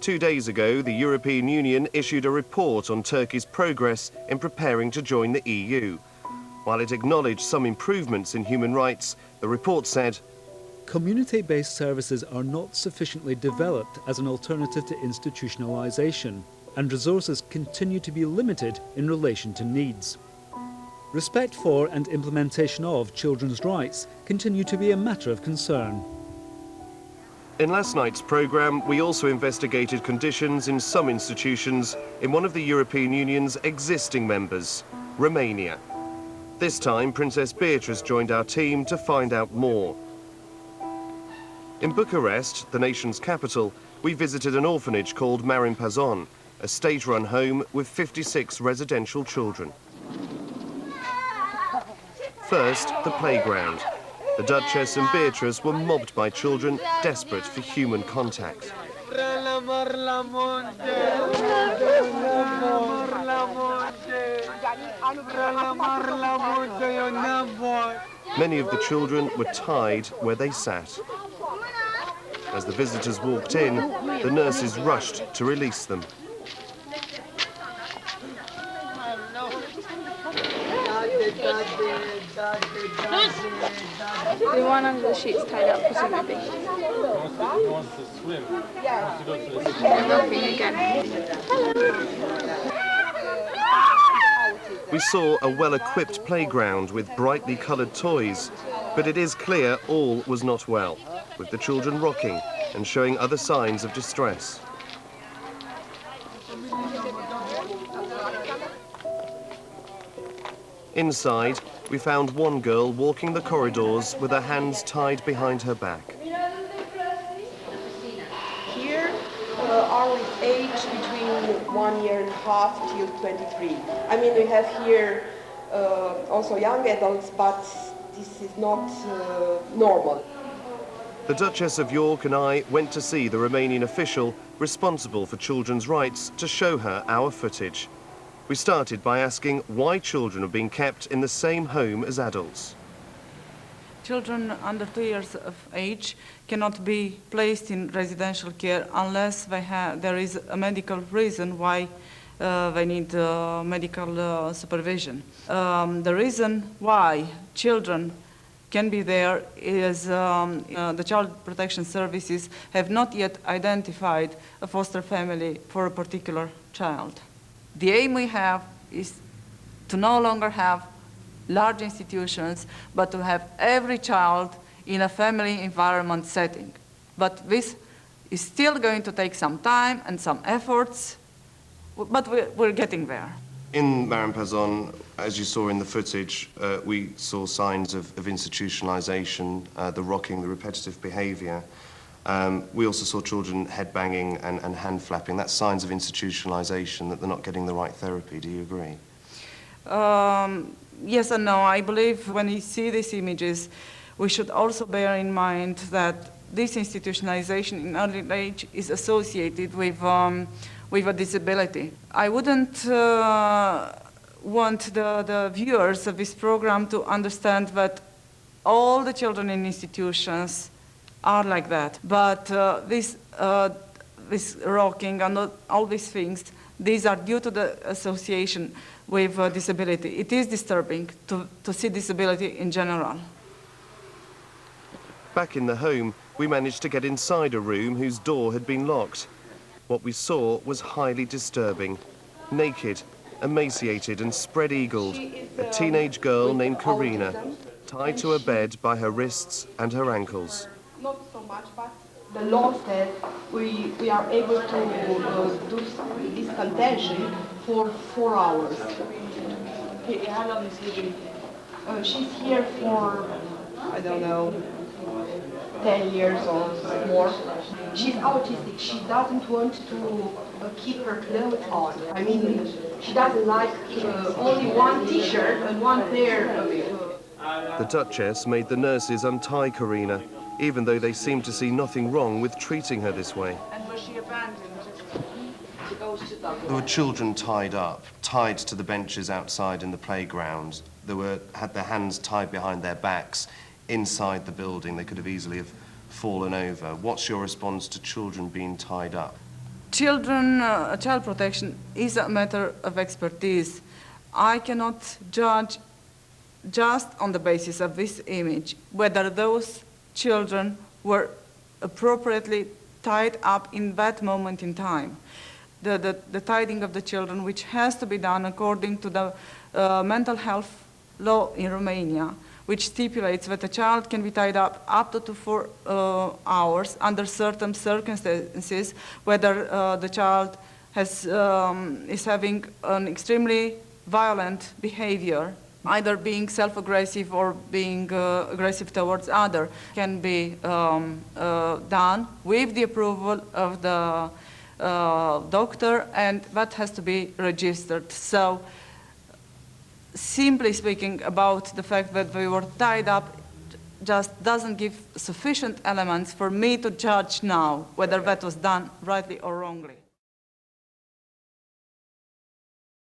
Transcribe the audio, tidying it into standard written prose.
2 days ago, the European Union issued a report on Turkey's progress in preparing to join the EU. While it acknowledged some improvements in human rights, the report said, community-based services are not sufficiently developed as an alternative to institutionalisation, and resources continue to be limited in relation to needs. Respect for and implementation of children's rights continue to be a matter of concern. In last night's programme, we also investigated conditions in some institutions in one of the European Union's existing members, Romania. This time, Princess Beatrice joined our team to find out more. In Bucharest, the nation's capital, we visited an orphanage called Marimpazon, a state-run home with 56 residential children. First, the playground. The Duchess and Beatrice were mobbed by children desperate for human contact. Many of the children were tied where they sat. As the visitors walked in, the nurses rushed to release them. The one under the sheet's tied up, presumably. He wants to swim. He wants to go to the sea. They're laughing again. We saw a well-equipped playground with brightly coloured toys, but it is clear all was not well, with the children rocking and showing other signs of distress. Inside, we found one girl walking the corridors with her hands tied behind her back. Here are with age between 1 year and a half till 23. I mean, we have here also young adults, but this is not normal. The Duchess of York and I went to see the Romanian official responsible for children's rights to show her our footage. We started by asking why children are being kept in the same home as adults. Children under 2 years of age cannot be placed in residential care unless there is a medical reason why they need medical supervision. The reason why children can be there is the Child Protection Services have not yet identified a foster family for a particular child. The aim we have is to no longer have large institutions, but to have every child in a family environment setting. But this is still going to take some time and some efforts, but we're getting there. In Marimpazon, as you saw in the footage, we saw signs of institutionalisation, the rocking, the repetitive behaviour. We also saw children headbanging and hand flapping. That's signs of institutionalisation, that they're not getting the right therapy. Do you agree? Yes and no. I believe when we see these images, we should also bear in mind that this institutionalization in early age is associated with a disability. I wouldn't want the viewers of this program to understand that all the children in institutions are like that. But this rocking and all these things, these are due to the association with disability. It is disturbing to see disability in general. Back in the home, we managed to get inside a room whose door had been locked. What we saw was highly disturbing. Naked, emaciated and spread-eagled, a teenage girl named Karina, tied to a bed by her wrists and her ankles. Not so much, but the law says we are able to do this contention for 4 hours. How long is she? She's here for, I don't know, 10 years or more. She's autistic. She doesn't want to keep her clothes on. I mean, she doesn't like only one t-shirt and one pair of... The Duchess made the nurses untie Karina, even though they seemed to see nothing wrong with treating her this way. And was she abandoned? There were children tied up, tied to the benches outside in the playground. Had their hands tied behind their backs inside the building. They could have easily have fallen over. What's your response to children being tied up? Child protection is a matter of expertise. I cannot judge just on the basis of this image whether those children were appropriately tied up in that moment in time. The tidying of the children, which has to be done according to the mental health law in Romania, which stipulates that a child can be tied up to 4 hours under certain circumstances, whether the child is having an extremely violent behavior, either being self-aggressive or being aggressive towards others, can be done with the approval of the doctor, and that has to be registered. So, simply speaking about the fact that we were tied up just doesn't give sufficient elements for me to judge now whether that was done rightly or wrongly.